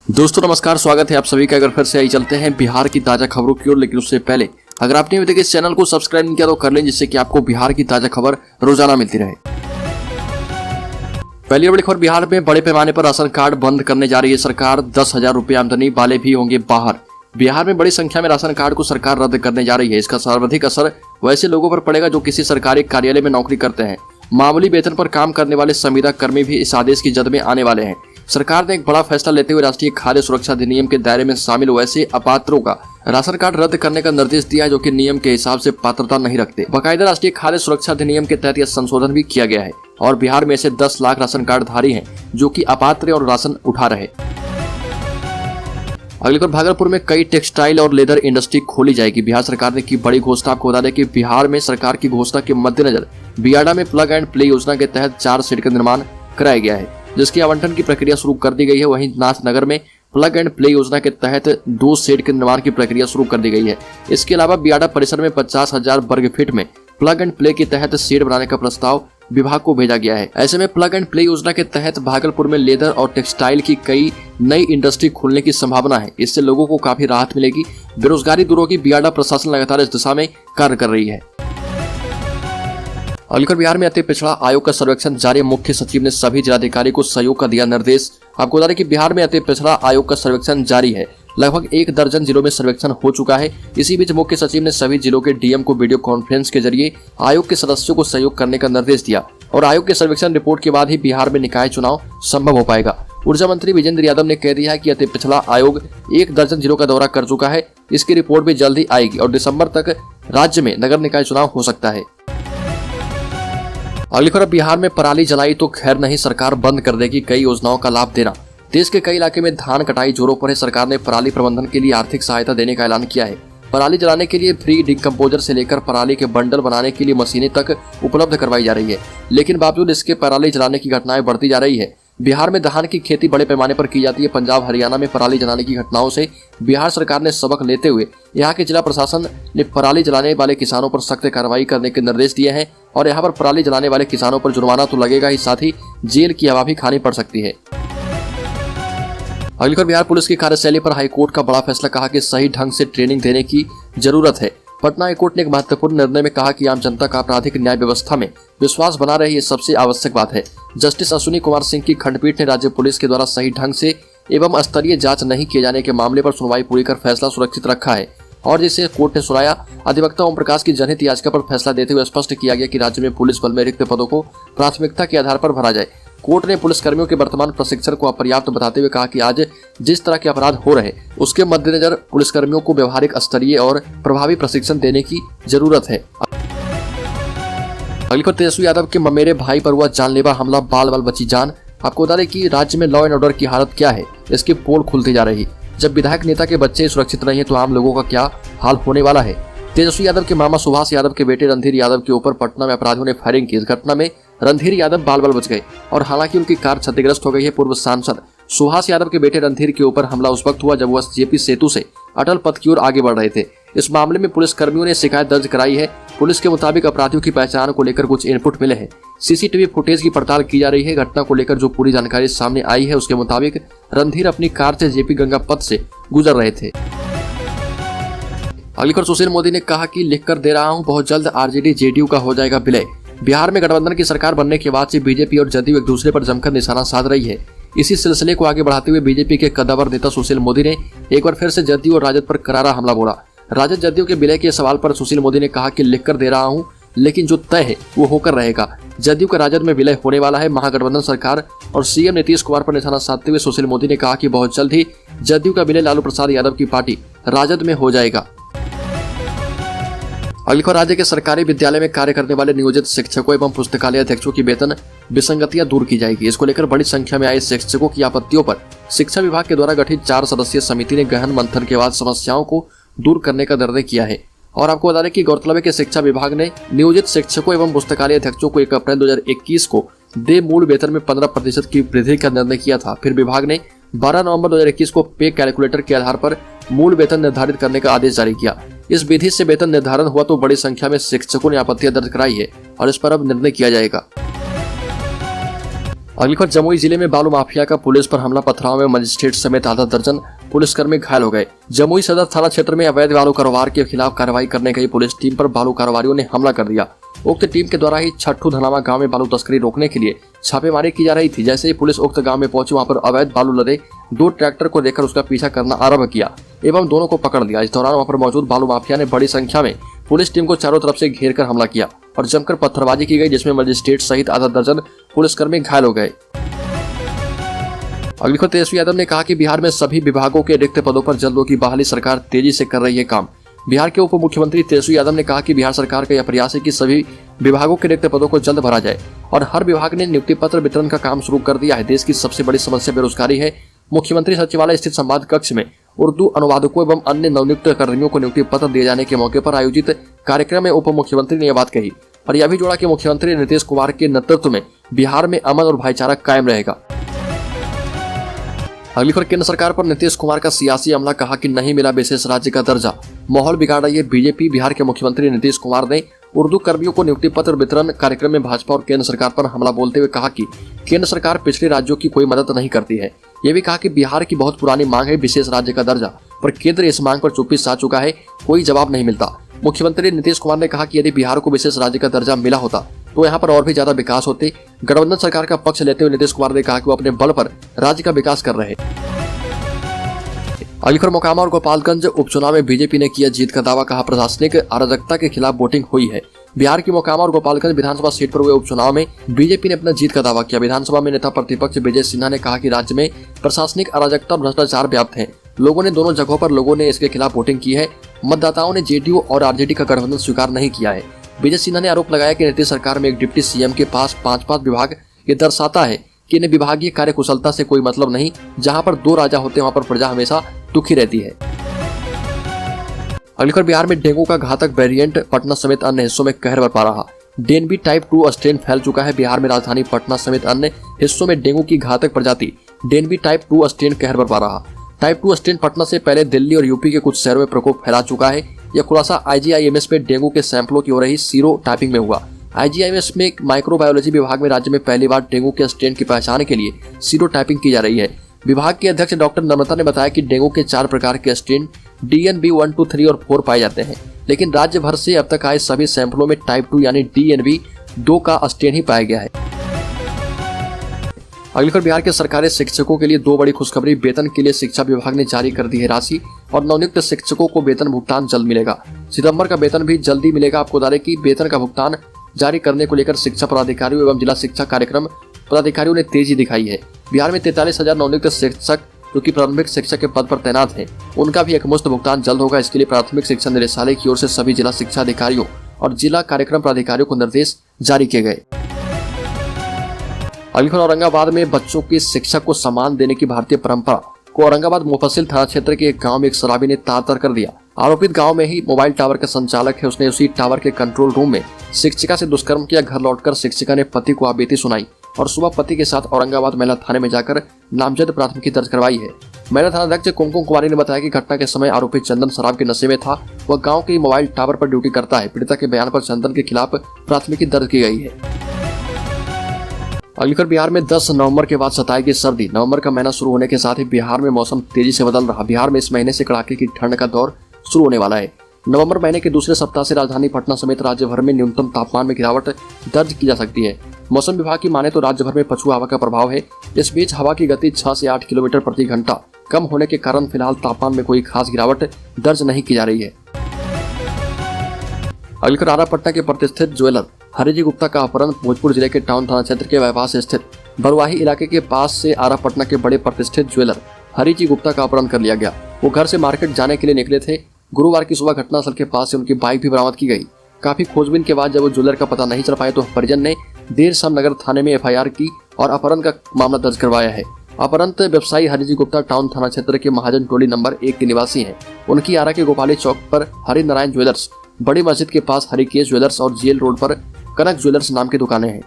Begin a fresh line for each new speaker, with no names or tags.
दोस्तों नमस्कार, स्वागत है आप सभी का। अगर फिर से आई चलते हैं बिहार की ताजा खबरों की ओर, लेकिन उससे पहले अगर आपने अभी तक इस चैनल को सब्सक्राइब नहीं किया तो कर लें, जिससे कि आपको बिहार की ताजा खबर रोजाना मिलती रहे। पहली बड़ी खबर, बिहार में बड़े पैमाने पर राशन कार्ड बंद करने जा रही है सरकार। 10,000 रुपये आमदनी वाले भी होंगे बाहर। बिहार में बड़ी संख्या में राशन कार्ड को सरकार रद्द करने जा रही है। इसका सर्वाधिक असर वैसे लोगों पर पड़ेगा जो किसी सरकारी कार्यालय में नौकरी करते हैं। मामूली वेतन पर काम करने वाले संविदा कर्मी भी इस आदेश की जद में आने वाले हैं। सरकार ने एक बड़ा फैसला लेते हुए राष्ट्रीय खाद्य सुरक्षा अधिनियम के दायरे में शामिल वैसे अपात्रों का राशन कार्ड रद्द करने का निर्देश दिया है जो कि नियम के हिसाब से पात्रता नहीं रखते। बाकायदा राष्ट्रीय खाद्य सुरक्षा अधिनियम के तहत यह संशोधन भी किया गया है और बिहार में ऐसे 10 लाख राशन कार्ड धारी हैं जो कि अपात्र और राशन उठा रहे। अगली बार, भागलपुर में कई टेक्सटाइल और लेदर इंडस्ट्री खोली जाएगी। बिहार सरकार ने की बड़ी घोषणा। आपको बता दें कि बिहार में सरकार की घोषणा के मद्देनजर बियाडा में प्लग एंड प्ले योजना के तहत 4 शेड का निर्माण कराया गया है, जिसकी आवंटन की प्रक्रिया शुरू कर दी गई है। वहीं नाथनगर में प्लग एंड प्ले योजना के तहत 2 शेड के निर्माण की प्रक्रिया शुरू कर दी गई है। इसके अलावा बियाडा परिसर में 50,000 वर्ग फीट में प्लग एंड प्ले के तहत शेड बनाने का प्रस्ताव विभाग को भेजा गया है। ऐसे में प्लग एंड प्ले योजना के तहत भागलपुर में लेदर और टेक्सटाइल की कई नई इंडस्ट्री खुलने की संभावना है। इससे लोगों को काफी राहत मिलेगी। बेरोजगारी दूर होगी। बियाडा प्रशासन लगातार इस दिशा में कार्य कर रही है। अगली खबर, बिहार में अति पिछड़ा आयोग का सर्वेक्षण जारी। मुख्य सचिव ने सभी जिलाधिकारी को सहयोग का दिया निर्देश। आपको बता दें कि बिहार में अति पिछड़ा आयोग का सर्वेक्षण जारी है। लगभग 1 दर्जन जिलों में सर्वेक्षण हो चुका है। इसी बीच मुख्य सचिव ने सभी जिलों के डीएम को वीडियो कॉन्फ्रेंस के जरिए आयोग के सदस्यों को सहयोग करने का निर्देश दिया और आयोग के सर्वेक्षण रिपोर्ट के बाद ही बिहार में निकाय चुनाव संभव हो पाएगा। ऊर्जा मंत्री विजेंद्र यादव ने कह दिया है कि अति पिछड़ा आयोग 1 दर्जन जिलों का दौरा कर चुका है। इसकी रिपोर्ट भी जल्द ही आएगी और दिसंबर तक राज्य में नगर निकाय चुनाव हो सकता है। अगली खबर, बिहार में पराली जलाई तो खैर नहीं, सरकार बंद कर देगी कई योजनाओं का लाभ देना। देश के कई इलाके में धान कटाई जोरों पर है। सरकार ने पराली प्रबंधन के लिए आर्थिक सहायता देने का ऐलान किया है। पराली जलाने के लिए फ्री डिकम्पोजर से लेकर पराली के बंडल बनाने के लिए मशीनें तक उपलब्ध करवाई जा रही है, लेकिन बावजूद इसके पराली जलाने की घटनाएं बढ़ती जा रही है। बिहार में धान की खेती बड़े पैमाने पर की जाती है। पंजाब हरियाणा में पराली जलाने की घटनाओं से बिहार सरकार ने सबक लेते हुए यहाँ के जिला प्रशासन ने पराली जलाने वाले किसानों पर सख्त कार्रवाई करने के निर्देश दिए हैं और यहाँ पर पराली जलाने वाले किसानों पर जुर्माना तो लगेगा ही, साथ ही जेल की हवा भी खानी पड़ सकती है। अगली खबर, बिहार पुलिस की कार्यशैली पर हाईकोर्ट का बड़ा फैसला। कहा कि सही ढंग से ट्रेनिंग देने की जरूरत है। पटना हाईकोर्ट ने एक महत्वपूर्ण निर्णय में कहा कि आम जनता का आपराधिक न्याय व्यवस्था में विश्वास बना रहे, ये सबसे आवश्यक बात है। जस्टिस अश्विनी कुमार सिंह की खंडपीठ ने राज्य पुलिस के द्वारा सही ढंग से एवं स्तरीय जांच नहीं किए जाने के मामले पर सुनवाई पूरी कर फैसला सुरक्षित रखा है और जिसे कोर्ट ने सुनाया। अधिवक्ता ओम प्रकाश की जनहित याचिका पर फैसला देते हुए स्पष्ट किया गया कि राज्य में पुलिस बल में रिक्त पदों को प्राथमिकता के आधार पर भरा जाए। कोर्ट ने पुलिसकर्मियों के वर्तमान प्रशिक्षण को अपर्याप्त बताते हुए कहा कि आज जिस तरह के अपराध हो रहे उसके मद्देनजर पुलिसकर्मियों को व्यवहारिक, स्तरीय और प्रभावी प्रशिक्षण देने की जरूरत है। अगली पर, तेजस्वी यादव के ममेरे भाई पर हुआ जानलेवा हमला, बाल बाल बची जान। आपको बता दें कि राज्य में लॉ एंड ऑर्डर की हालत क्या है, इसकी पोल खुलती जा रही। जब विधायक नेता के बच्चे सुरक्षित नहीं है तो आम लोगों का क्या हाल होने वाला है। तेजस्वी यादव के मामा सुभाष यादव के बेटे रणधीर यादव के ऊपर पटना में अपराधियों ने फायरिंग की। इस घटना में रणधीर यादव बाल बाल बच गए और हालांकि उनकी कार क्षतिग्रस्त हो गई है। पूर्व सांसद सुभाष यादव के बेटे रणधीर के ऊपर हमला उस वक्त हुआ जब वह जेपी सेतु से अटल पथ की ओर आगे बढ़ रहे थे। इस मामले में पुलिस कर्मियों ने शिकायत दर्ज कराई है। पुलिस के मुताबिक अपराधियों की पहचान को लेकर कुछ इनपुट मिले हैं। सीसीटीवी फुटेज की पड़ताल की जा रही है। घटना को लेकर जो पूरी जानकारी सामने आई है उसके मुताबिक रणधीर अपनी कार से जेपी गंगा पथ से गुजर रहे थे। अगली खबर, सुशील मोदी ने कहा कि लिखकर दे रहा हूं, बहुत जल्द आरजेडी जेडीयू का हो जाएगा विलय। बिहार में गठबंधन की सरकार बनने के बाद से बीजेपी और जदयू एक दूसरे पर जमकर निशाना साध रही है। इसी सिलसिले को आगे बढ़ाते हुए बीजेपी के कद्दावर नेता सुशील मोदी ने एक बार फिर से जदयू और राजद पर करारा हमला बोला। राजद जदयू के विलय के सवाल पर सुशील मोदी ने कहा कि लिखकर दे रहा हूं, लेकिन जो तय है वो होकर रहेगा। जदयू का राजद में विलय होने वाला है। महागठबंधन सरकार और सीएम नीतीश कुमार पर निशाना साधते हुए सुशील मोदी ने कहा कि बहुत जल्द ही जदयू का विलय लालू प्रसाद यादव की पार्टी राजद में हो जाएगा। अगली खबर, राज्य के सरकारी विद्यालय में कार्य करने वाले नियोजित शिक्षकों एवं पुस्तकालय अध्यक्षों की वेतन विसंगतियां दूर की जाएगी। इसको लेकर बड़ी संख्या में आए शिक्षकों की आपत्तियों पर शिक्षा विभाग के द्वारा गठित 4 सदस्यीय समिति ने गहन मंथन के बाद समस्याओं को दूर करने का निर्णय किया है। और आपको बता दें कि गौरतलब है कि शिक्षा विभाग ने नियोजित शिक्षकों एवं पुस्तकालय अध्यक्षों को 1 अप्रैल 2021 को दे मूल वेतन में 15% की वृद्धि का निर्णय किया था। फिर विभाग ने 12 नवंबर 2021 को पे कैलकुलेटर के आधार पर मूल वेतन निर्धारित करने का आदेश जारी किया। इस विधि से वेतन निर्धारण हुआ तो बड़ी संख्या में शिक्षकों ने आपत्तियां दर्ज कराई है और इस पर अब निर्णय किया जाएगा। अगली खबर, जमुई जिले में बालू माफिया का पुलिस पर हमला, पथराव में मजिस्ट्रेट समेत आधा दर्जन पुलिसकर्मी घायल हो गए। जमुई सदर थाना क्षेत्र में अवैध बालू कारोबार के खिलाफ कार्रवाई करने गई पुलिस टीम पर बालू कारोबारियों ने हमला कर दिया। उक्त टीम के द्वारा ही छठू धनावा गांव में बालू तस्करी रोकने के लिए छापेमारी की जा रही थी। जैसे ही पुलिस उक्त गांव में पहुंची, वहां पर अवैध बालू लदे 2 ट्रैक्टर को देखकर उसका पीछा करना आरंभ किया एवं दोनों को पकड़ लिया। इस दौरान वहां पर मौजूद बालू माफिया ने बड़ी संख्या में पुलिस टीम को चारों तरफ से घेर कर हमला किया और जमकर पत्थरबाजी की गई, जिसमें मजिस्ट्रेट सहित आधा दर्जन पुलिसकर्मी घायल हो गए। अगली खबर, तेजस्वी यादव ने कहा कि बिहार में सभी विभागों के रिक्त पदों पर जल्द की बहाली सरकार तेजी से कर रही है काम। बिहार के उप मुख्यमंत्री तेजस्वी यादव ने कहा कि बिहार सरकार का यह प्रयास है कि सभी विभागों के रिक्त पदों को जल्द भरा जाए और हर विभाग ने नियुक्ति पत्र वितरण का काम शुरू कर दिया है। देश की सबसे बड़ी समस्या बेरोजगारी है। मुख्यमंत्री सचिवालय स्थित संवाद कक्ष में उर्दू अनुवादकों एवं अन्य नवनियुक्त कर्मियों को नियुक्ति पत्र दिए जाने के मौके पर आयोजित कार्यक्रम में उप मुख्यमंत्री ने यह बात कही और यह भी जोड़ा कि मुख्यमंत्री नीतीश कुमार के नेतृत्व में बिहार में अमन और भाईचारा कायम रहेगा। अगली खबर, केंद्र सरकार पर नीतीश कुमार का सियासी हमला, कहा कि नहीं मिला विशेष राज्य का दर्जा, माहौल बिगाड़ रही है बीजेपी। बिहार के मुख्यमंत्री नीतीश कुमार ने उर्दू कर्मियों को नियुक्ति पत्र वितरण कार्यक्रम में भाजपा और केंद्र सरकार पर हमला बोलते हुए कहा कि केंद्र सरकार पिछड़े राज्यों की कोई मदद नहीं करती है। ये भी कहा कि बिहार की बहुत पुरानी मांग है विशेष राज्य का दर्जा, पर केंद्र इस मांग पर चुप्पी साध चुका है, कोई जवाब नहीं मिलता। मुख्यमंत्री नीतीश कुमार ने कहा कि यदि बिहार को विशेष राज्य का दर्जा मिला होता तो यहाँ पर और भी ज्यादा विकास होते। गठबंधन सरकार का पक्ष लेते हुए नीतीश कुमार ने कहा कि वो अपने बल पर राज्य का विकास कर रहे हैं। अगली खबर, मोकामा और गोपालगंज उपचुनाव में बीजेपी ने किया जीत का दावा, कहा प्रशासनिक अराजकता के खिलाफ वोटिंग हुई है। बिहार की मोकामा और गोपालगंज विधानसभा सीट पर हुए उपचुनाव में बीजेपी ने अपना जीत का दावा किया। विधानसभा में नेता प्रतिपक्ष विजय सिन्हा ने कहा कि राज्य में प्रशासनिक अराजकता और भ्रष्टाचार व्याप्त है। लोगों ने दोनों जगहों पर लोगों ने इसके खिलाफ वोटिंग की है। मतदाताओं ने जेडीयू और आरजेडी का गठबंधन स्वीकार नहीं किया है। विजय सिन्हा ने आरोप लगाया कि नीतीश सरकार में एक डिप्टी सीएम के पास 5 विभाग, ये दर्शाता है कि इन्हें विभागीय कार्य कुशलता से कोई मतलब नहीं। जहां पर 2 राजा होते हैं वहां पर प्रजा हमेशा दुखी रहती है। अगली खबर, बिहार में डेंगू का घातक वेरिएंट पटना समेत अन्य हिस्सों में कहर बरपा रहा। डेनबी टाइप 2 स्ट्रेन फैल चुका है। बिहार में राजधानी पटना समेत अन्य हिस्सों में डेंगू की घातक प्रजाति डेनबी टाइप 2 स्ट्रेन कहर बरपा रहा। टाइप 2 स्ट्रेन पटना से पहले दिल्ली और यूपी के कुछ शहरों में प्रकोप फैला चुका है। यह खुलासा IGIMS में डेंगू के सैंपलों की हो रही सीरो टाइपिंग में हुआ। IGIMS में माइक्रोबायोलॉजी विभाग में राज्य में पहली बार डेंगू के स्ट्रेन की पहचान के लिए सीरो टाइपिंग की जा रही है। विभाग के अध्यक्ष डॉक्टर नम्रता ने बताया कि डेंगू के 4 प्रकार के स्ट्रेन DNB 1, 2, 3 और 4 पाए जाते हैं, लेकिन राज्य भर से अब तक आए सभी सैंपलों में टाइप 2 यानी DNB 2 का स्ट्रेन ही पाया गया है। अगली खबर, बिहार के सरकारी शिक्षकों के लिए 2 बड़ी खुशखबरी। वेतन के लिए शिक्षा विभाग ने जारी कर दी है राशि और नवनियुक्त शिक्षकों को वेतन भुगतान जल्द मिलेगा। सितंबर का वेतन भी जल्दी मिलेगा। आपको बता दें कि वेतन का भुगतान जारी करने को लेकर शिक्षा पदाधिकारियों एवं जिला शिक्षा कार्यक्रम पदाधिकारियों ने तेजी दिखाई है। बिहार में 43,000 नवनियुक्त शिक्षक जो कि प्राथमिक शिक्षक के पद पर तैनात हैं, उनका भी एकमुश्त भुगतान जल्द होगा। इसके लिए प्राथमिक शिक्षा निदेशालय की ओर से सभी जिला शिक्षा अधिकारियों और जिला कार्यक्रम पदाधिकारियों को निर्देश जारी किए गए। अगली खबर, औरंगाबाद में बच्चों की शिक्षा को सम्मान देने की भारतीय परंपरा को औरंगाबाद मुफस्सिल थाना क्षेत्र के एक गांव में एक शराबी ने तार-तार कर दिया। आरोपित गांव में ही मोबाइल टावर का संचालक है। उसने उसी टावर के कंट्रोल रूम में शिक्षिका से दुष्कर्म किया। घर लौटकर शिक्षिका ने पति को आपबीती सुनाई और सुबह पति के साथ औरंगाबाद महिला थाने में जाकर नामजद प्राथमिकी दर्ज करवाई है। महिला थानाध्यक्ष कुमकुम कुमारी ने बताया कि घटना के समय आरोपी चंदन शराब के नशे में था। वह गांव के मोबाइल टावर पर ड्यूटी करता है। पीड़िता के बयान पर चंदन के खिलाफ प्राथमिकी दर्ज की गई है। अगली खबर, बिहार में 10 नवंबर के बाद सताएगी सर्दी। नवंबर का महीना शुरू होने के साथ ही बिहार में मौसम तेजी से बदल रहा। बिहार में इस महीने से कड़ाके की ठंड का दौर शुरू होने वाला है। नवंबर महीने के दूसरे सप्ताह से राजधानी पटना समेत राज्य भर में न्यूनतम तापमान में गिरावट दर्ज की जा सकती है। मौसम विभाग की माने तो राज्य भर में पछुआ हवा का प्रभाव है। इस बीच हवा की गति 6 से 8 किलोमीटर प्रति घंटा कम होने के कारण फिलहाल तापमान में कोई खास गिरावट दर्ज नहीं की जा रही है। अगली खबर, आरा पटना के प्रतिष्ठित ज्वेलर हरिजी गुप्ता का अपहरण। भोजपुर जिले के टाउन थाना क्षेत्र के बाईपास स्थित बरुआही इलाके के पास से आरा पटना के बड़े प्रतिष्ठित ज्वेलर हरिजी गुप्ता का अपहरण कर लिया गया। वो घर से मार्केट जाने के लिए निकले थे। गुरुवार की सुबह घटनास्थल के पास से उनकी बाइक भी बरामद की गई। काफी खोजबीन के बाद जब वो ज्वेलर का पता नहीं चल पाया तो परिजन ने देर शाम नगर थाने में FIR की और अपहरण का मामला दर्ज करवाया है। अपहरणत व्यवसायी हरिजी गुप्ता टाउन थाना क्षेत्र के महाजन टोली नंबर 1 के निवासी हैं। उनकी आरा के गोपाली चौक पर हरि नारायण ज्वेलर्स, बड़ी मस्जिद के पास हरिकेश ज्वेलर्स और जेल रोड पर कनक ज्वेलर्स नाम की दुकानें हैं।